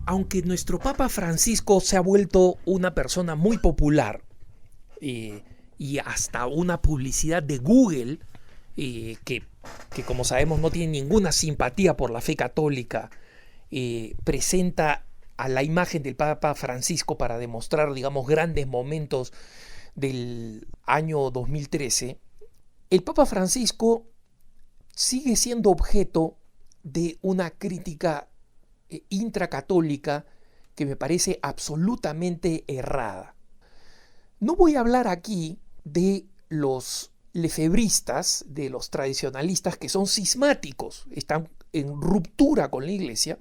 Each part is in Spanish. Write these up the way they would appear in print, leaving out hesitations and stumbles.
aunque nuestro Papa Francisco se ha vuelto una persona muy popular y hasta una publicidad de Google que como sabemos no tiene ninguna simpatía por la fe católica, presenta a la imagen del Papa Francisco para demostrar, digamos, grandes momentos del año 2013, el Papa Francisco sigue siendo objeto de una crítica intracatólica que me parece absolutamente errada. No voy a hablar aquí de los lefebristas, de los tradicionalistas que son cismáticos, están en ruptura con la Iglesia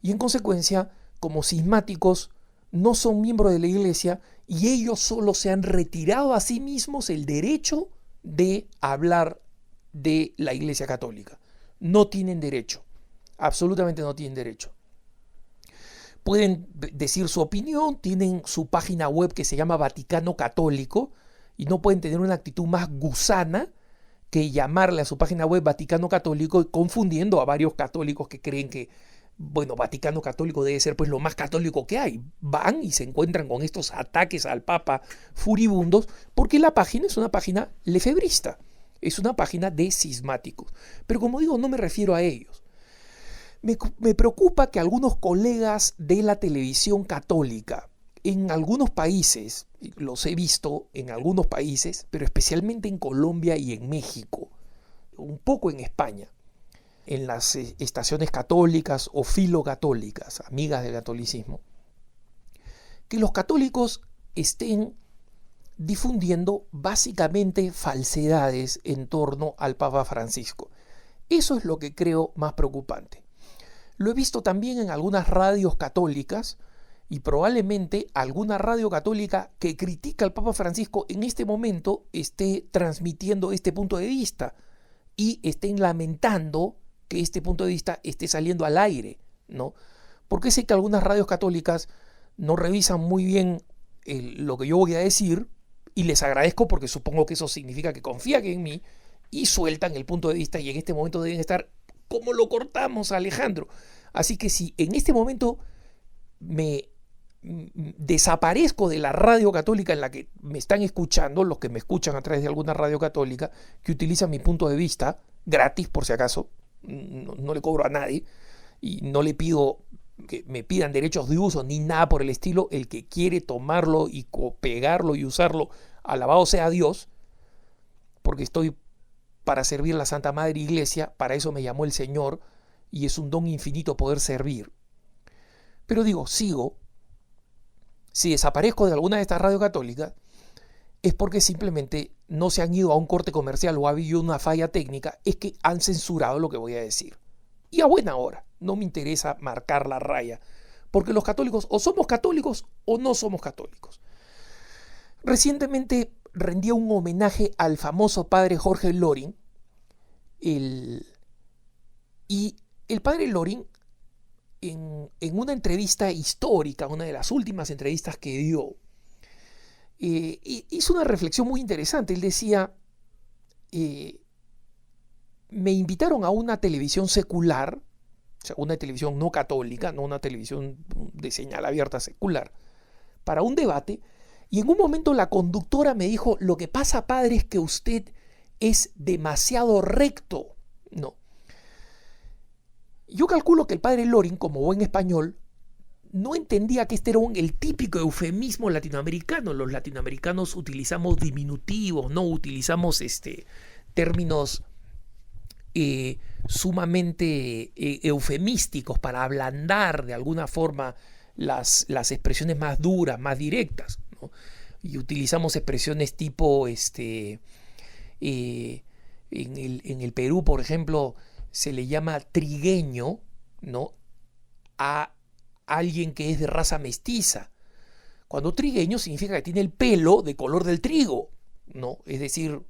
y en consecuencia, como cismáticos, no son miembros de la Iglesia y ellos solo se han retirado a sí mismos el derecho de hablar de la Iglesia Católica. No tienen derecho, absolutamente no tienen derecho. Pueden decir su opinión, tienen su página web que se llama Vaticano Católico y no pueden tener una actitud más gusana que llamarle a su página web Vaticano Católico, confundiendo a varios católicos que creen que, bueno, Vaticano Católico debe ser pues lo más católico que hay. Van y se encuentran con estos ataques al Papa furibundos porque la página es una página lefebrista, es una página de cismáticos. Pero como digo, no me refiero a ellos. Me preocupa que algunos colegas de la televisión católica en algunos países, los he visto en algunos países, pero especialmente en Colombia y en México, un poco en España, en las estaciones católicas o filocatólicas, amigas del catolicismo, que los católicos estén difundiendo básicamente falsedades en torno al Papa Francisco. Eso es lo que creo más preocupante. Lo he visto también en algunas radios católicas y probablemente alguna radio católica que critica al Papa Francisco en este momento esté transmitiendo este punto de vista y estén lamentando que este punto de vista esté saliendo al aire, ¿no? Porque sé que algunas radios católicas no revisan muy bien lo que yo voy a decir y les agradezco porque supongo que eso significa que confían en mí y sueltan el punto de vista y en este momento deben estar como lo cortamos a Alejandro. Así que si en este momento me desaparezco de la radio católica en la que me están escuchando, los que me escuchan a través de alguna radio católica que utilizan mi punto de vista, gratis por si acaso, no le cobro a nadie y no le pido que me pidan derechos de uso ni nada por el estilo. El que quiere tomarlo y pegarlo y usarlo, alabado sea Dios, porque estoy para servir a la Santa Madre Iglesia, para eso me llamó el Señor y es un don infinito poder servir. Pero digo, si desaparezco de alguna de estas radios católicas es porque simplemente no se han ido a un corte comercial o ha habido una falla técnica, es que han censurado lo que voy a decir. Y a buena hora, no me interesa marcar la raya, porque los católicos o somos católicos o no somos católicos. Recientemente rendía un homenaje al famoso padre Jorge Loring, y el padre Loring, en una entrevista histórica, una de las últimas entrevistas que dio, hizo una reflexión muy interesante. Él decía, me invitaron a una televisión secular, o sea, una televisión no católica, no una televisión de señal abierta secular, para un debate, y en un momento la conductora me dijo, lo que pasa, padre, es que usted es demasiado recto. No. Yo calculo que el padre Loring, como buen español, no entendía que este era el típico eufemismo latinoamericano. Los latinoamericanos utilizamos diminutivos, no utilizamos términos sumamente eufemísticos para ablandar de alguna forma las expresiones más duras, más directas, ¿no? Y utilizamos expresiones tipo en el Perú, por ejemplo, se le llama trigueño, ¿no?, a alguien que es de raza mestiza, cuando trigueño significa que tiene el pelo de color del trigo, ¿no? Es decir,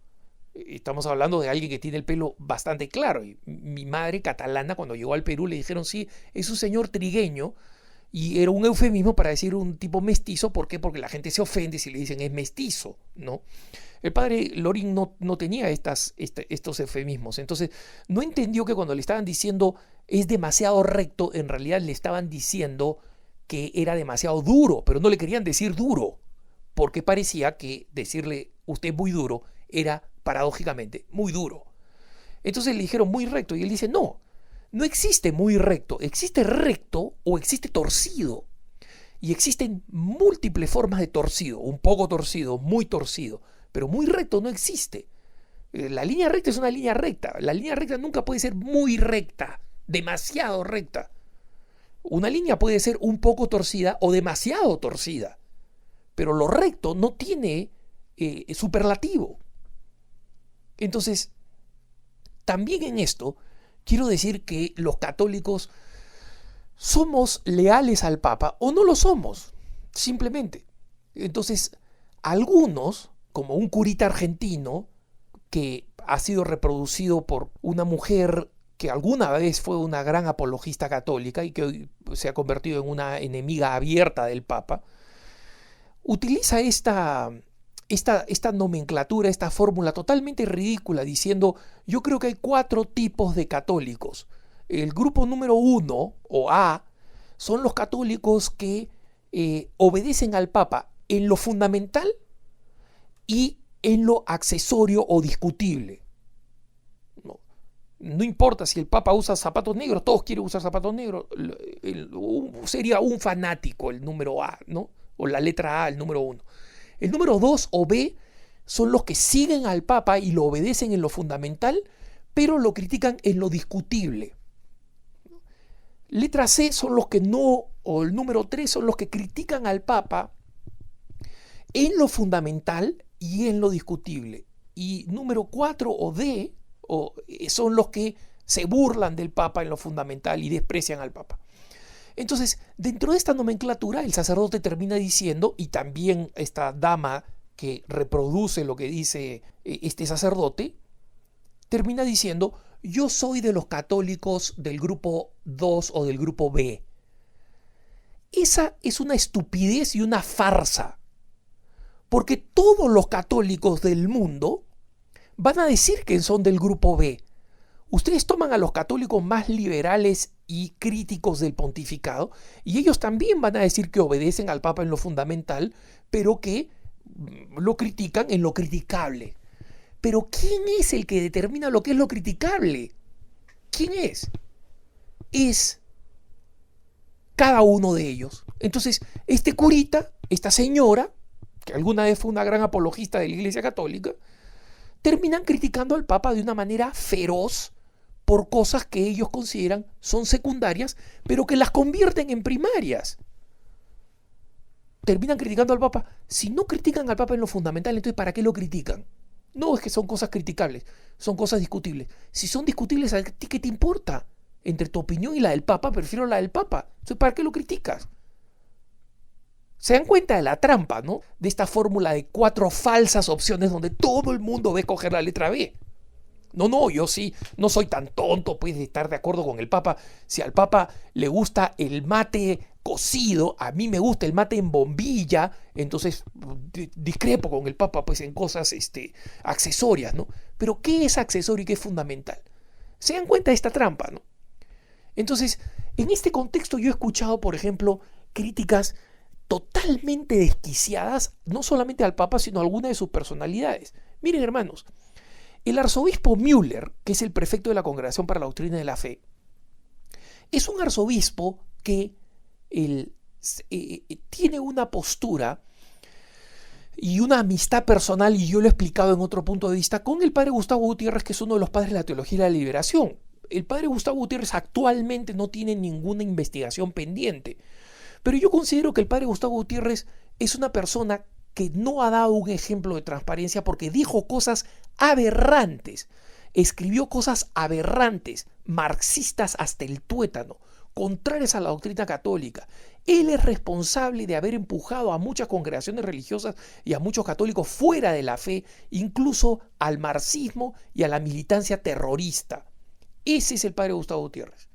estamos hablando de alguien que tiene el pelo bastante claro. Y mi madre catalana, cuando llegó al Perú, le dijeron, sí, es un señor trigueño, y era un eufemismo para decir un tipo mestizo. ¿Por qué? Porque la gente se ofende si le dicen es mestizo, ¿no? El padre Loring no tenía estos eufemismos. Entonces no entendió que cuando le estaban diciendo es demasiado recto, en realidad le estaban diciendo que era demasiado duro, pero no le querían decir duro, porque parecía que decirle usted es muy duro era paradójicamente muy duro. Entonces le dijeron muy recto y él dice no, no existe muy recto, existe recto o existe torcido. Y existen múltiples formas de torcido, un poco torcido, muy torcido, pero muy recto no existe. La línea recta es una línea recta, la línea recta nunca puede ser muy recta, demasiado recta. Una línea puede ser un poco torcida o demasiado torcida, pero lo recto no tiene superlativo. Entonces, también en esto, quiero decir que los católicos somos leales al Papa o no lo somos, simplemente. Entonces, algunos, como un curita argentino, que ha sido reproducido por una mujer que alguna vez fue una gran apologista católica y que hoy se ha convertido en una enemiga abierta del Papa, utiliza esta nomenclatura, esta fórmula totalmente ridícula, diciendo, yo creo que hay 4 tipos de católicos. El grupo número 1, o A, son los católicos que obedecen al Papa en lo fundamental y en lo accesorio o discutible. No importa si el Papa usa zapatos negros, todos quieren usar zapatos negros. Sería un fanático el número A, ¿no? O la letra A, el número 1. El número 2 o B son los que siguen al Papa y lo obedecen en lo fundamental, pero lo critican en lo discutible. Letra C son los que no, o el número 3 son los que critican al Papa en lo fundamental y en lo discutible. Y número 4 o D son los que se burlan del Papa en lo fundamental y desprecian al Papa. Entonces, dentro de esta nomenclatura, el sacerdote termina diciendo, y también esta dama que reproduce lo que dice este sacerdote, termina diciendo, yo soy de los católicos del grupo 2 o del grupo B. Esa es una estupidez y una farsa, porque todos los católicos del mundo van a decir que son del grupo B. Ustedes toman a los católicos más liberales y críticos del pontificado y ellos también van a decir que obedecen al Papa en lo fundamental, pero que lo critican en lo criticable. Pero ¿quién es el que determina lo que es lo criticable? ¿Quién es? Es cada uno de ellos. Entonces, este curita, esta señora, que alguna vez fue una gran apologista de la Iglesia Católica, terminan criticando al Papa de una manera feroz por cosas que ellos consideran son secundarias, pero que las convierten en primarias. Terminan criticando al Papa. Si no critican al Papa en lo fundamental, entonces ¿para qué lo critican? No, es que son cosas criticables, son cosas discutibles. Si son discutibles, ¿a ti qué te importa? Entre tu opinión y la del Papa, prefiero la del Papa. Entonces, ¿para qué lo criticas? Se dan cuenta de la trampa, ¿no? De esta fórmula de 4 falsas opciones donde todo el mundo va a escoger la letra B. No, yo sí, no soy tan tonto, pues, de estar de acuerdo con el Papa. Si al Papa le gusta el mate cocido, a mí me gusta el mate en bombilla, entonces discrepo con el Papa, pues, en cosas accesorias, ¿no? Pero ¿qué es accesorio y qué es fundamental? Se dan cuenta de esta trampa, ¿no? Entonces, en este contexto yo he escuchado, por ejemplo, críticas totalmente desquiciadas, no solamente al Papa, sino a alguna de sus personalidades. Miren, hermanos, el arzobispo Müller, que es el prefecto de la Congregación para la Doctrina de la Fe, es un arzobispo que tiene una postura y una amistad personal, y yo lo he explicado en otro punto de vista, con el padre Gustavo Gutiérrez, que es uno de los padres de la Teología de la Liberación. El padre Gustavo Gutiérrez actualmente no tiene ninguna investigación pendiente, pero yo considero que el padre Gustavo Gutiérrez es una persona que no ha dado un ejemplo de transparencia porque dijo cosas aberrantes, escribió cosas aberrantes, marxistas hasta el tuétano, contrarias a la doctrina católica. Él es responsable de haber empujado a muchas congregaciones religiosas y a muchos católicos fuera de la fe, incluso al marxismo y a la militancia terrorista. Ese es el padre Gustavo Gutiérrez.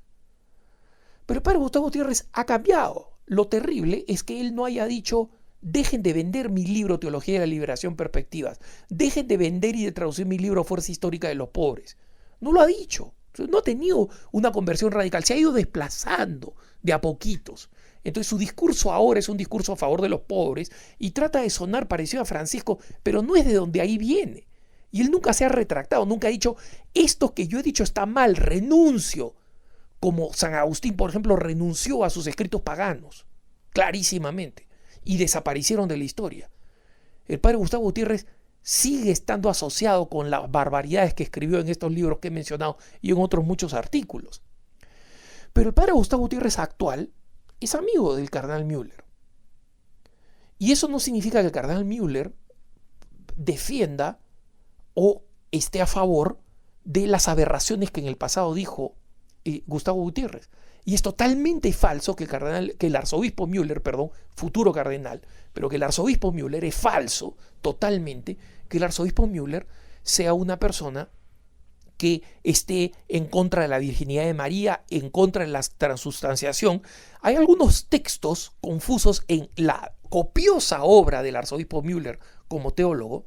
Pero el padre Gustavo Gutiérrez ha cambiado. Lo terrible es que él no haya dicho: dejen de vender mi libro Teología de la Liberación Perspectivas, dejen de vender y de traducir mi libro Fuerza Histórica de los Pobres. No lo ha dicho, no ha tenido una conversión radical, se ha ido desplazando de a poquitos. Entonces su discurso ahora es un discurso a favor de los pobres y trata de sonar parecido a Francisco, pero no es de donde ahí viene. Y él nunca se ha retractado, nunca ha dicho, esto que yo he dicho está mal, renuncio. Como San Agustín, por ejemplo, renunció a sus escritos paganos, clarísimamente, y desaparecieron de la historia. El padre Gustavo Gutiérrez sigue estando asociado con las barbaridades que escribió en estos libros que he mencionado y en otros muchos artículos. Pero el padre Gustavo Gutiérrez actual es amigo del cardenal Müller. Y eso no significa que el cardenal Müller defienda o esté a favor de las aberraciones que en el pasado dijo Gustavo Gutiérrez. Y es totalmente falso que el arzobispo Müller, futuro cardenal, pero que el arzobispo Müller es falso totalmente que el arzobispo Müller sea una persona que esté en contra de la virginidad de María, en contra de la transustanciación. Hay algunos textos confusos en la copiosa obra del arzobispo Müller como teólogo,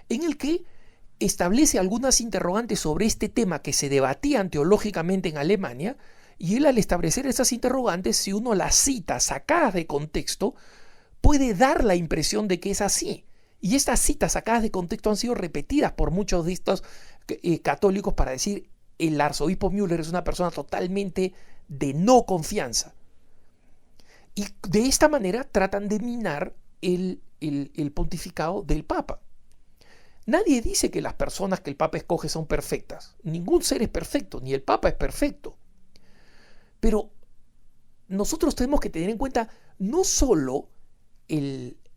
en el que establece algunas interrogantes sobre este tema que se debatían teológicamente en Alemania, y él al establecer esas interrogantes, si uno las cita sacadas de contexto, puede dar la impresión de que es así. Y estas citas sacadas de contexto han sido repetidas por muchos de estos católicos para decir el arzobispo Müller es una persona totalmente de no confianza. Y de esta manera tratan de minar el pontificado del Papa. Nadie dice que las personas que el Papa escoge son perfectas. Ningún ser es perfecto, ni el Papa es perfecto. Pero nosotros tenemos que tener en cuenta no solo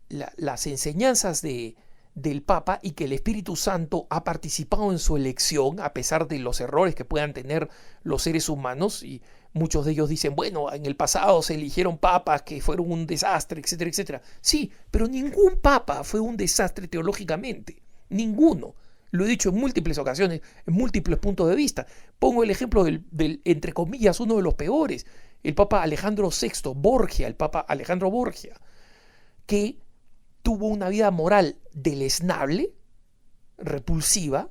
las enseñanzas del Papa y que el Espíritu Santo ha participado en su elección a pesar de los errores que puedan tener los seres humanos, y muchos de ellos dicen, bueno, en el pasado se eligieron papas que fueron un desastre, etcétera, etcétera. Sí, pero ningún papa fue un desastre teológicamente, ninguno. Lo he dicho en múltiples ocasiones, en múltiples puntos de vista. Pongo el ejemplo del entre comillas, uno de los peores, el Papa Alejandro VI, Borgia, el Papa Alejandro Borgia, que tuvo una vida moral deleznable, repulsiva,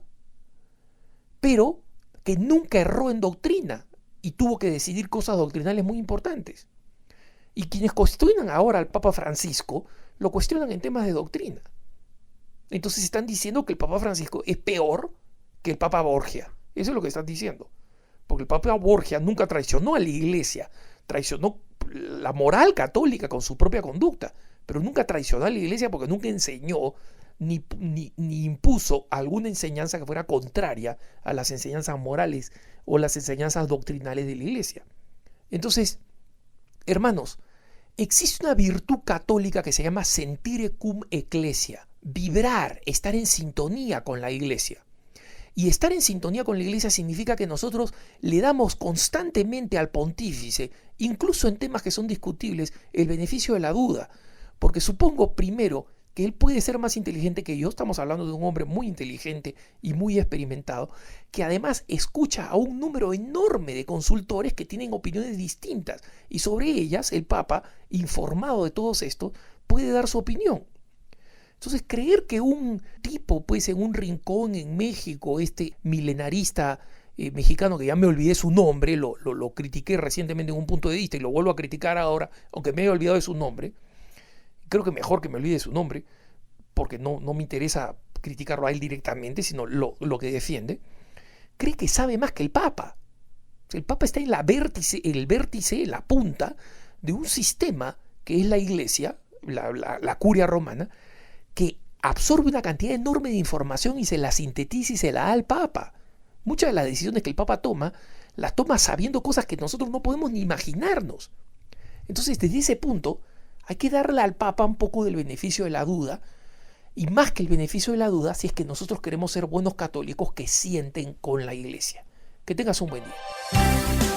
pero que nunca erró en doctrina y tuvo que decidir cosas doctrinales muy importantes. Y quienes cuestionan ahora al Papa Francisco, lo cuestionan en temas de doctrina. Entonces están diciendo que el Papa Francisco es peor que el Papa Borgia. Eso es lo que están diciendo. Porque el Papa Borgia nunca traicionó a la Iglesia, traicionó la moral católica con su propia conducta, pero nunca traicionó a la Iglesia porque nunca enseñó ni impuso alguna enseñanza que fuera contraria a las enseñanzas morales o las enseñanzas doctrinales de la Iglesia. Entonces, hermanos, existe una virtud católica que se llama sentire cum ecclesia, vibrar, estar en sintonía con la Iglesia. Y estar en sintonía con la Iglesia significa que nosotros le damos constantemente al pontífice, incluso en temas que son discutibles, el beneficio de la duda. Porque supongo, primero, que él puede ser más inteligente que yo. Estamos hablando de un hombre muy inteligente y muy experimentado, que además escucha a un número enorme de consultores que tienen opiniones distintas. Y sobre ellas, el Papa, informado de todo esto, puede dar su opinión. Entonces, creer que un tipo, pues, en un rincón en México, este milenarista mexicano, que ya me olvidé su nombre, lo critiqué recientemente en un punto de vista y lo vuelvo a criticar ahora, aunque me haya olvidado de su nombre, creo que mejor que me olvide su nombre, porque no me interesa criticarlo a él directamente, sino lo que defiende, cree que sabe más que el Papa. El Papa está en el vértice, la punta de un sistema que es la Iglesia, la curia romana, que absorbe una cantidad enorme de información y se la sintetiza y se la da al Papa. Muchas de las decisiones que el Papa toma, las toma sabiendo cosas que nosotros no podemos ni imaginarnos. Entonces, desde ese punto, hay que darle al Papa un poco del beneficio de la duda, y más que el beneficio de la duda, si es que nosotros queremos ser buenos católicos que sienten con la Iglesia. Que tengas un buen día.